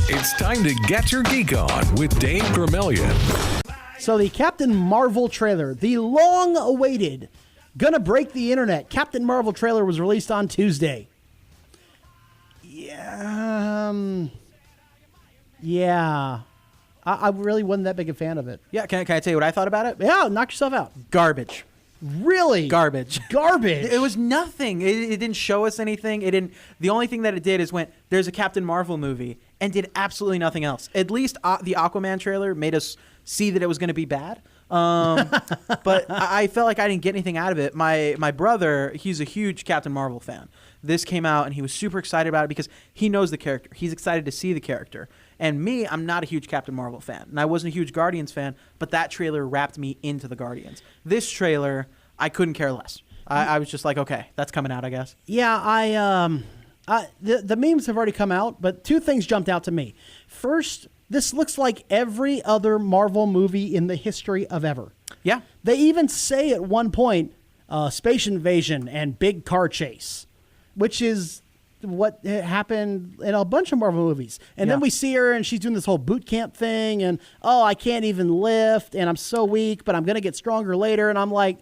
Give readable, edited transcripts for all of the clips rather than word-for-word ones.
It's time to get your geek on with Dave Gramillion. So the Captain Marvel trailer, the long-awaited, gonna break the internet, Captain Marvel trailer was released on Tuesday. Yeah. I really wasn't that big a fan of it. Yeah, can I tell you what I thought about it? Yeah, knock yourself out. Garbage. Really? Garbage. Garbage. It was nothing. It didn't show us anything. It didn't. The only thing that it did is went, there's a Captain Marvel movie, and did absolutely nothing else. At least the Aquaman trailer made us see that it was going to be bad. But I felt like I didn't get anything out of it. My brother, he's a huge Captain Marvel fan. This came out, and he was super excited about it because he knows the character. He's excited to see the character. And me, I'm not a huge Captain Marvel fan, and I wasn't a huge Guardians fan, but that trailer wrapped me into the Guardians. This trailer, I couldn't care less. I was just like, okay, that's coming out, I guess. Yeah, the memes have already come out, but two things jumped out to me. First, this looks like every other Marvel movie in the history of ever. Yeah. They even say at one point, space invasion and big car chase, which is what happened in a bunch of Marvel movies. And then we see her and she's doing this whole boot camp thing and, I can't even lift and I'm so weak, but I'm going to get stronger later. And I'm like,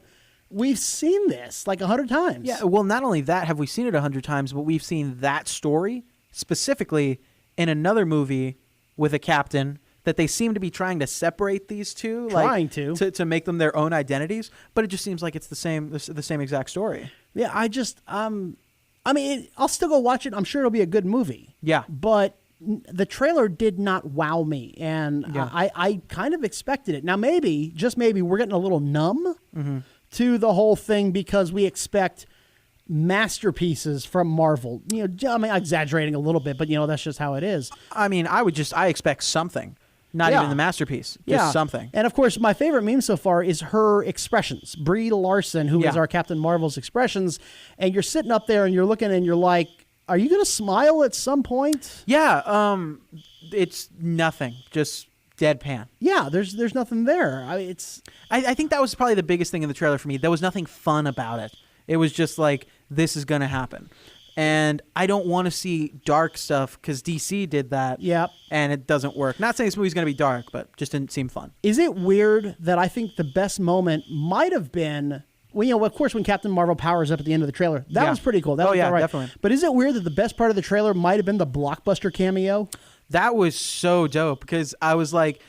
we've seen this like 100 times. Yeah, well, not only that have we seen it 100 times, but we've seen that story specifically in another movie with a captain that they seem to be trying to separate these two. To make them their own identities. But it just seems like it's the same exact story. Yeah, I'll still go watch it. I'm sure it'll be a good movie. Yeah. But the trailer did not wow me, and I kind of expected it. Now, maybe, just maybe, we're getting a little numb to the whole thing because we expect masterpieces from Marvel. I'm exaggerating a little bit, but, that's just how it is. I mean, I expect something. Not even the masterpiece, just something. And of course, my favorite meme so far is her expressions. Brie Larson, who is our Captain Marvel's expressions. And you're sitting up there and you're looking and you're like, are you going to smile at some point? Yeah, it's nothing, just deadpan. Yeah, there's nothing there. I think that was probably the biggest thing in the trailer for me. There was nothing fun about it. It was just like, this is going to happen. And I don't want to see dark stuff because DC did that. Yep. And it doesn't work. Not saying this movie's going to be dark, but just didn't seem fun. Is it weird that I think the best moment might have been, of course, when Captain Marvel powers up at the end of the trailer. That was pretty cool. That was all right. Definitely. But is it weird that the best part of the trailer might have been the Blockbuster cameo? That was so dope because I was like,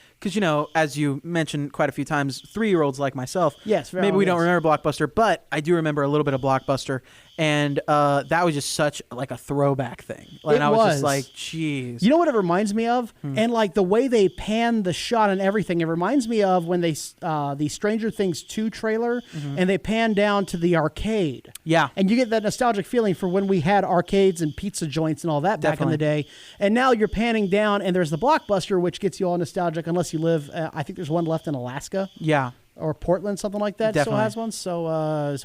as you mentioned quite a few times, 3-year-olds like myself, maybe we don't remember Blockbuster, but I do remember a little bit of Blockbuster, and that was just such like a throwback thing. And I was just like, geez. You know what it reminds me of? And like the way they pan the shot and everything, it reminds me of when they the Stranger Things 2 trailer, and they pan down to the arcade. Yeah. And you get that nostalgic feeling for when we had arcades and pizza joints and all that back in the day. And now you're panning down, and there's the Blockbuster, which gets you all nostalgic unless you live, I think there's one left in Alaska. Yeah. Or Portland, something like that. Definitely. Still has one. So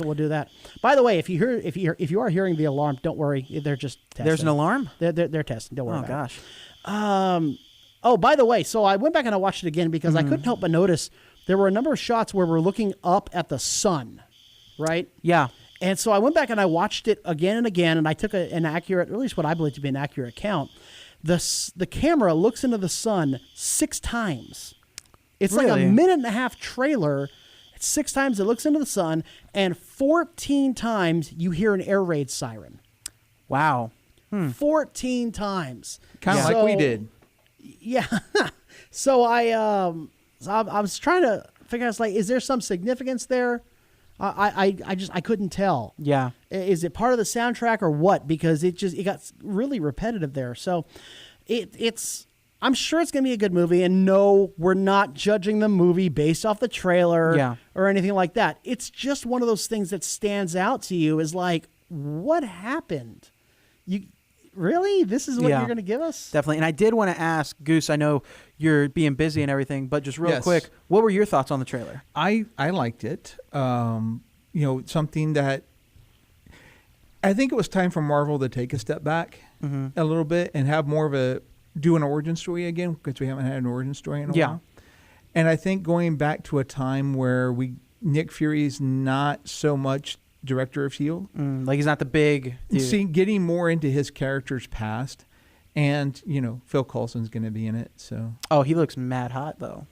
we'll do that. By the way, if you are hearing the alarm, don't worry. They're just testing. There's an alarm? They're testing. Don't worry about it. By the way, so I went back and I watched it again because I couldn't help but notice there were a number of shots where we're looking up at the sun, right? Yeah. And so I went back and I watched it again and again, and I took an accurate, or at least what I believe to be an accurate count. The camera looks into the sun 6 times. It's like a minute and a half trailer. It's 6 times it looks into the sun, and 14 times you hear an air raid siren. Wow. 14 times. Kind of like we did. Yeah. So I was trying to figure out, is there some significance there? I couldn't tell. Yeah. Is it part of the soundtrack or what? Because it got really repetitive there. So it's I'm sure it's going to be a good movie. And no, we're not judging the movie based off the trailer or anything like that. It's just one of those things that stands out to you is like, what happened? Really? This is what you're going to give us? Definitely. And I did want to ask, Goose, I know you're being busy and everything, but just real quick, what were your thoughts on the trailer? I liked it. Something that I think it was time for Marvel to take a step back a little bit and have more of do an origin story again, because we haven't had an origin story in a while. And I think going back to a time where Nick Fury's not so much director of S.H.I.E.L.D. Like he's not the big dude. Getting more into his character's past and Phil Coulson's going to be in it. So Oh, he looks mad hot though.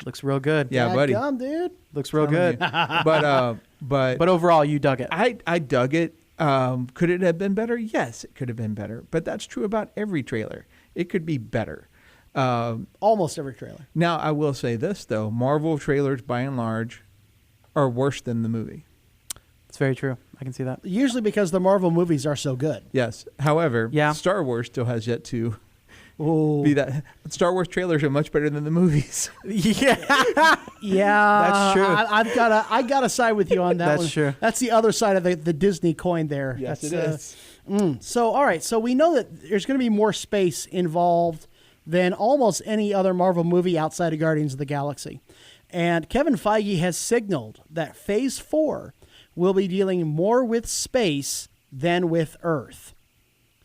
Looks real good. yeah, buddy. Dadgum, dude. Looks real good. But overall, you dug it. I dug it. Could it have been better? Yes, it could have been better. But that's true about every trailer. It could be better. Almost every trailer. Now, I will say this, though. Marvel trailers, by and large, are worse than the movie. It's very true. I can see that. Usually because the Marvel movies are so good. Yes. However, Yeah. Star Wars still has yet to Ooh. be that. Star Wars trailers are much better than the movies. Yeah. Yeah, That's true. I gotta side with you on that That's one. true. That's the other side of the Disney coin there. Yes, That's, it is. So all right, so we know that there's going to be more space involved than almost any other Marvel movie outside of Guardians of the Galaxy, and Kevin Feige has signaled that Phase 4 will be dealing more with space than with Earth.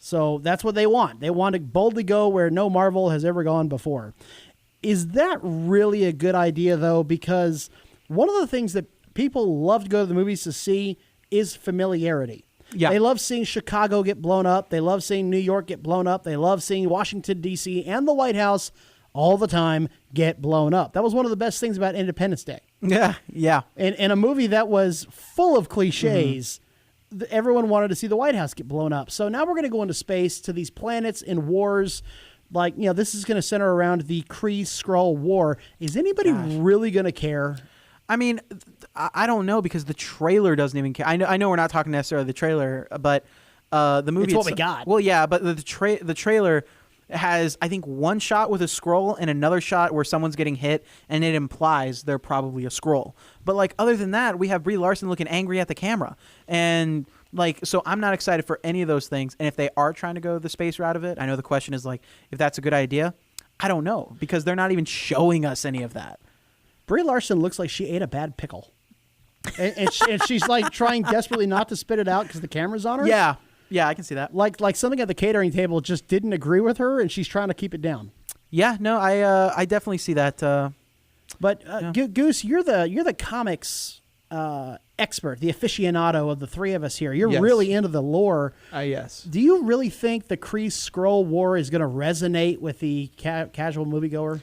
So that's what they want. They want to boldly go where no Marvel has ever gone before. Is that really a good idea, though? Because one of the things that people love to go to the movies to see is familiarity. Yeah. They love seeing Chicago get blown up. They love seeing New York get blown up. They love seeing Washington, D.C. and the White House all the time get blown up. That was one of the best things about Independence Day. Yeah. Yeah. In a movie that was full of cliches, everyone wanted to see the White House get blown up. So now we're going to go into space to these planets in wars. Like, this is going to center around the Kree-Skrull War. Is anybody really going to care? I mean, I don't know because the trailer doesn't even care. I know we're not talking necessarily the trailer, but the movie. It's what we got. Well, yeah, but the trailer has, I think, one shot with a Skrull and another shot where someone's getting hit, and it implies they're probably a Skrull. But like other than that, we have Brie Larson looking angry at the camera, and like so I'm not excited for any of those things. And if they are trying to go the space route of it, I know the question is like if that's a good idea. I don't know because they're not even showing us any of that. Brie Larson looks like she ate a bad pickle. And she's like trying desperately not to spit it out because the camera's on her. Yeah, I can see that. Like something at the catering table just didn't agree with her, and she's trying to keep it down. Yeah, no, I definitely see that. But Goose, you're the comics expert, the aficionado of the three of us here. You're Yes. really into the lore. Yes. Do you really think the Kree-Skrull War is going to resonate with the casual moviegoer?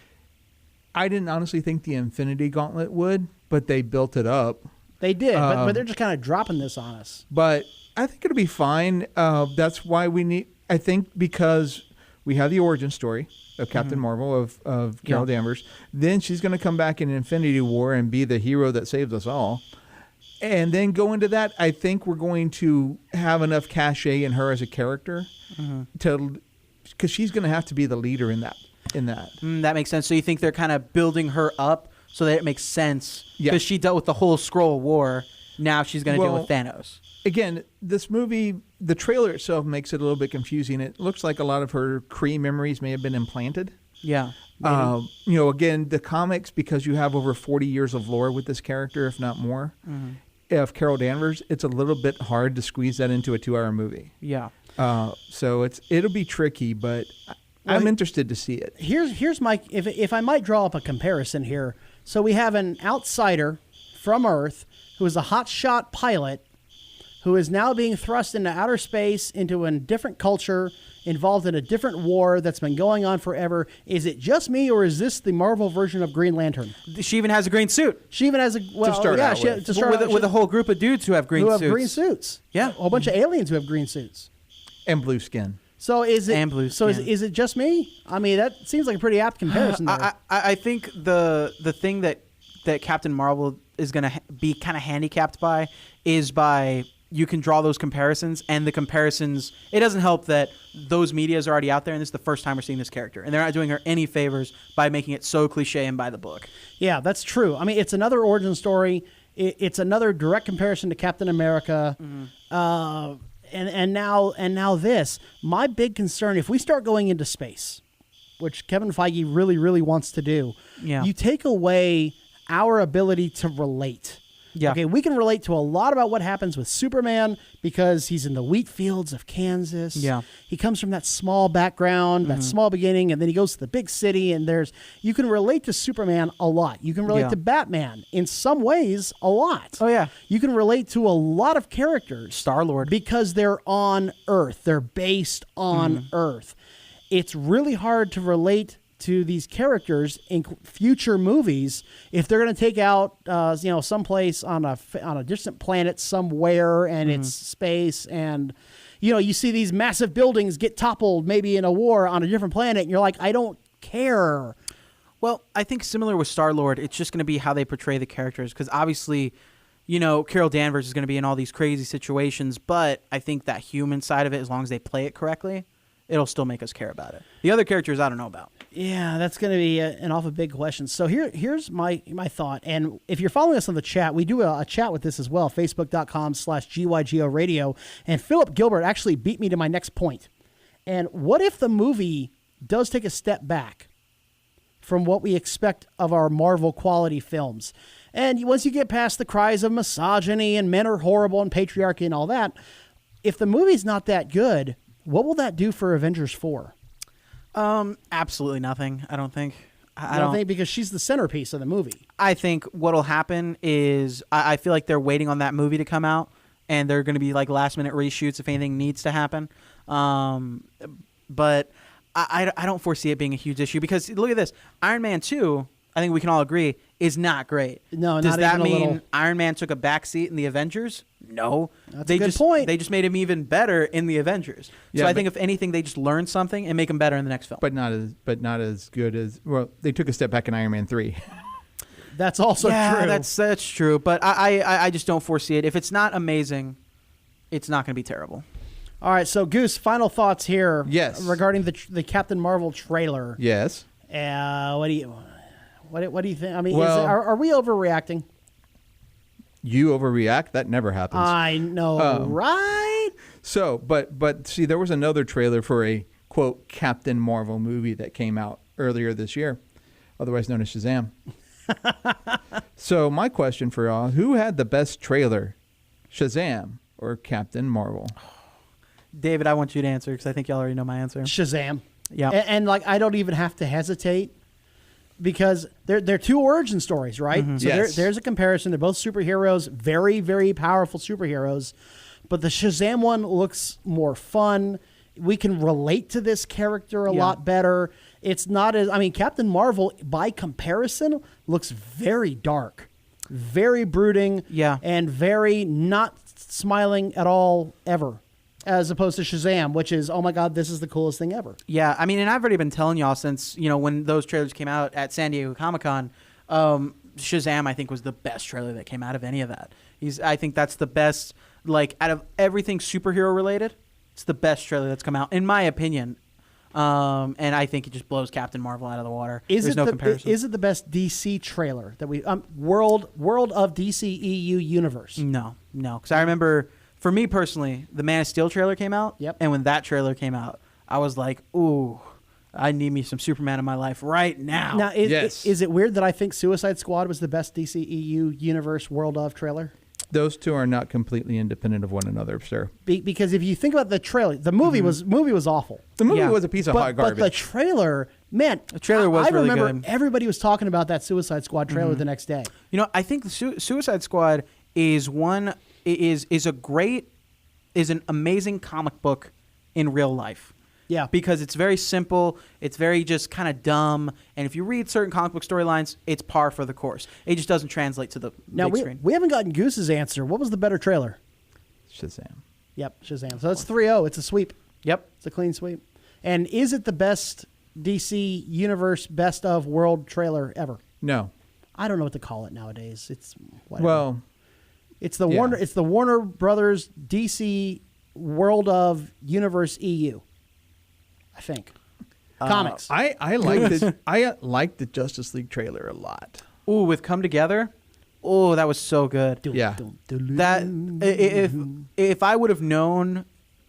I didn't honestly think the Infinity Gauntlet would, but they built it up. They did, but they're just kind of dropping this on us. But I think it'll be fine. That's why we need. I think because we have the origin story of Captain Marvel of Carol Danvers. Then she's going to come back in Infinity War and be the hero that saves us all. And then go into that. I think we're going to have enough cachet in her as a character to, because she's going to have to be the leader in that. That makes sense. So you think they're kind of building her up so that it makes sense Yeah. because she dealt with the whole Skrull War. Now she's going to deal with Thanos. Again, this movie, the trailer itself makes it a little bit confusing. It looks like a lot of her Kree memories may have been implanted. Yeah. Again, the comics, because you have over 40 years of lore with this character, if not more, of Carol Danvers, it's a little bit hard to squeeze that into a 2-hour movie. Yeah. So it'll be tricky, but I'm interested to see it. Here's my if I might draw up a comparison here. So we have an outsider from Earth who is a hotshot pilot who is now being thrust into outer space, into a different culture, involved in a different war that's been going on forever. Is it just me, or is this the Marvel version of Green Lantern? She even has a green suit. She even has a start out with. to start out with a whole group of dudes who have green who suits. have green suits. Yeah. A whole bunch of aliens who have green suits. And blue skin. So is it? And blue so skin. is it just me? I mean, that seems like a pretty apt comparison. There. I think the thing that Captain Marvel is going to be kind of handicapped by is by you can draw those comparisons, and the comparisons, it doesn't help that those medias are already out there, and this is the first time we're seeing this character, and they're not doing her any favors by making it so cliche and by the book. Yeah, that's true. I mean, it's another origin story. It's another direct comparison to Captain America. And now this. My big concern, if we start going into space, which Kevin Feige really, really wants to do, you take away our ability to relate. Yeah. Okay, we can relate to a lot about what happens with Superman because he's in the wheat fields of Kansas. Yeah. He comes from that small background, that small beginning, and then he goes to the big city, and you can relate to Superman a lot. You can relate to Batman in some ways a lot. Oh, yeah. You can relate to a lot of characters. Star-Lord. Because they're on Earth. They're based on Earth. it's really hard to relate to these characters in future movies if they're going to take out, someplace on a distant planet somewhere, and it's space, and you see these massive buildings get toppled maybe in a war on a different planet, and you're like, I don't care. Well, I think similar with Star-Lord, it's just going to be how they portray the characters, because obviously, Carol Danvers is going to be in all these crazy situations, but I think that human side of it, as long as they play it correctly, it'll still make us care about it. The other characters, I don't know about. Yeah, that's going to be an awful big question. So here's my thought. And if you're following us on the chat, we do a chat with this as well, facebook.com/GYGO radio. And Philip Gilbert actually beat me to my next point. And what if the movie does take a step back from what we expect of our Marvel quality films? And once you get past the cries of misogyny and men are horrible and patriarchy and all that, if the movie's not that good, what will that do for Avengers 4? Absolutely nothing, I don't think. I don't think, because she's the centerpiece of the movie. I think what'll happen is I feel like they're waiting on that movie to come out, and they're going to be like last-minute reshoots if anything needs to happen. But I don't foresee it being a huge issue, because look at this. Iron Man 2, I think we can all agree, is not great. No, Does not that even a mean little. Iron Man took a backseat in the Avengers? No. That's a good point. They just made him even better in the Avengers. Yeah, so I but- think if anything, they just learn something and make him better in the next film. But not as good as, well, they took a step back in Iron Man 3. That's also yeah, true. that's true. But I just don't foresee it. If it's not amazing, it's not going to be terrible. All right, so Goose, final thoughts here. Yes. Regarding the Captain Marvel trailer. Yes. What do you think? I mean, Well- are we overreacting? You overreact? That never happens. I know, right? So, but see, there was another trailer for a, quote, Captain Marvel movie that came out earlier this year, otherwise known as Shazam. So my question for y'all, who had the best trailer, Shazam or Captain Marvel? David, I want you to answer because I think y'all already know my answer. Shazam. Yeah. And I don't even have to hesitate, because they're two origin stories, right? So Yes. there's a comparison. They're both superheroes, very, very powerful superheroes. But the Shazam one looks more fun. We can relate to this character a lot better. It's not as, Captain Marvel, by comparison, looks very dark, very brooding, and very not smiling at all ever, as opposed to Shazam, which is, oh my God, this is the coolest thing ever. Yeah, and I've already been telling y'all since, when those trailers came out at San Diego Comic-Con, Shazam, I think, was the best trailer that came out of any of that. I think that's the best, out of everything superhero related, it's the best trailer that's come out, in my opinion. And I think it just blows Captain Marvel out of the water. There's no comparison. Is it the best DC trailer that we world of DC EU universe? No, because I remember, for me personally, the Man of Steel trailer came out. Yep. And when that trailer came out, I was like, ooh, I need me some Superman in my life right now. Now, Yes. is it weird that I think Suicide Squad was the best DC EU universe world of trailer? Those two are not completely independent of one another, sir. Because if you think about the trailer, the movie was awful. The movie Yeah. was a piece of hot garbage. But the trailer, man, The trailer was I really remember good. everybody was talking about that Suicide Squad trailer the next day. I think the Suicide Squad is an amazing comic book in real life. Yeah. Because it's very simple, it's very just kind of dumb, and if you read certain comic book storylines, it's par for the course. It just doesn't translate to the Now, big screen. we haven't gotten Goose's answer. What was the better trailer? Shazam. Yep, Shazam. So it's 3-0. It's a sweep. Yep. It's a clean sweep. And is it the best DC Universe best of world trailer ever? No. I don't know what to call it nowadays. It's whatever. Well, it's the yeah. Warner. It's the Warner Brothers DC World of Universe EU. I think comics. I liked the Justice League trailer a lot. Ooh, with Come Together? Oh, that was so good. Yeah. That if I would have known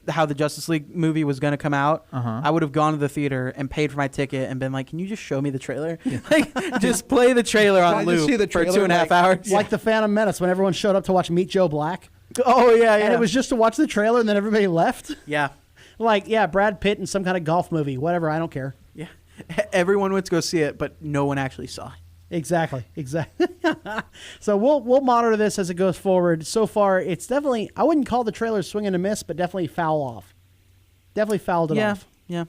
how the Justice League movie was going to come out, I would have gone to the theater and paid for my ticket and been like, "Can you just show me the trailer? Just play the trailer on Can I just loop see the for trailer, 2.5 hours." Like the Phantom Menace, when everyone showed up to watch Meet Joe Black, Oh yeah, yeah. and it was just to watch the trailer, and then everybody left. yeah, Brad Pitt in some kind of golf movie, whatever. I don't care. yeah. Everyone went to go see it, but no one actually saw it. Exactly. So we'll monitor this as it goes forward. So far, it's definitely, I wouldn't call the trailer swing and a miss, but definitely foul off. Definitely fouled it off. Yeah.